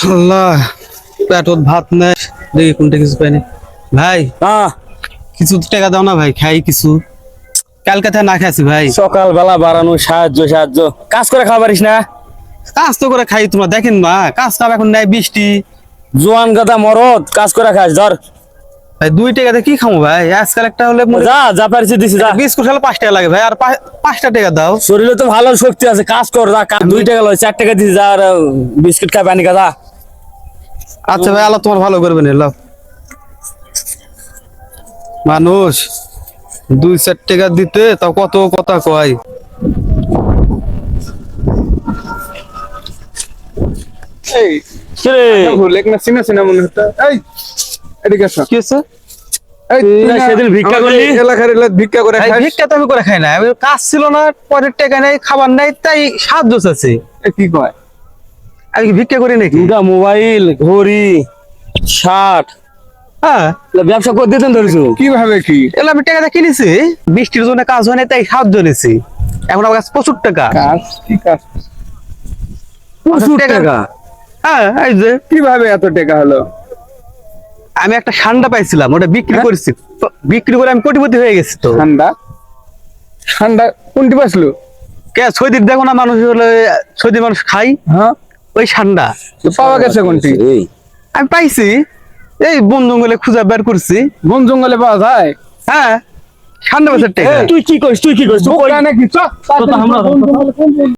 আল্লাহ, পেটত ভাত নাই, দেখি কোনটা কিছু পাইনি। ভাই কিছু টাকা দাও না ভাই, খাই কিছু। কালকে থেকে না খাইছি ভাই। সকালবেলা বাড়ানো সাহায্য সাহায্য কাজ করে খাওয়া পারিস না? কাজ তো করে খাই, তোমরা দেখেন না কাজ কাম এখন নাই, বৃষ্টি। জোয়ান গাদা মরদ কাজ করে খাস ধর। ভাই 2 টাকাতে কি খাবো ভাই? আজকাল একটা হলে যা যা পারিস দিছি যা। বিস্কুট খেলে 5 টাকা লাগে ভাই, আর 5টা টাকা দাও। শরীরে তো ভালো শক্তি আছে, কাজ কর যা। 2 টাকা লয় 4 টাকা দিছি যা, আর বিস্কুট খাই পানি যা। আচ্ছা ভাই, আল্লাহ তোমার ভালো করবে না। লাও মানুষ 2-4 টাকা দিতে তাও কত কথা কয়। এই ভুলেক না চিনা চিনা মনে হতো। এই এদিকে আসো। কি আছে? এই তুই না সেদিন ভিক্ষা করলি? এলাকার ভিক্ষা করে ভাই খাস? ভিক্ষা তো আমি করে খাই না, আমি কাজ ছিল না, পরের টাকা নেই, খাবার নাই, তাই সাহায্য চাচ্ছি। এ কি কয়? আমি কি ভিক্ষা করি নাকি? দুটা মোবাইল, ঘড়ি, শার্ট, হ্যাঁ, ব্যবসা করে দিতেন ধরেছো। কিভাবে কি এগুলো আমি টাকাটা কিনেছি, বৃষ্টির জন্য কাজ হয় না, তাই সাহায্য নিয়েছি। এখন আমার কাছে প্রচুর টাকা। কাজ? কি কাজ? প্রচুর টাকা। হ্যাঁ, এই যে কিভাবে এত টাকা হলো? আমি একটা ঠান্ডা পাইছিলাম, ওটা বিক্রি করেছি। বিক্রি করে আমি কোটিপতি হয়ে গেছি। তো ঠান্ডা? ঠান্ডা কোনটি বাসলো? কে সৌদির দেখো না, মানুষ হলে সৌদি মানুষ খাই, হ্যাঁ, ওই ঠান্ডা তো পাওয়া গেছে কোনটি? আমি পাইছি, এই বন জঙ্গলে খুঁজে বের করছি। বন জঙ্গলে পাওয়া যায়? হ্যাঁ, ঠান্ডা বেচার টাকা। তুই কি করিস? তুই কি করিস? বোকা নাকি? চ, তো আমরা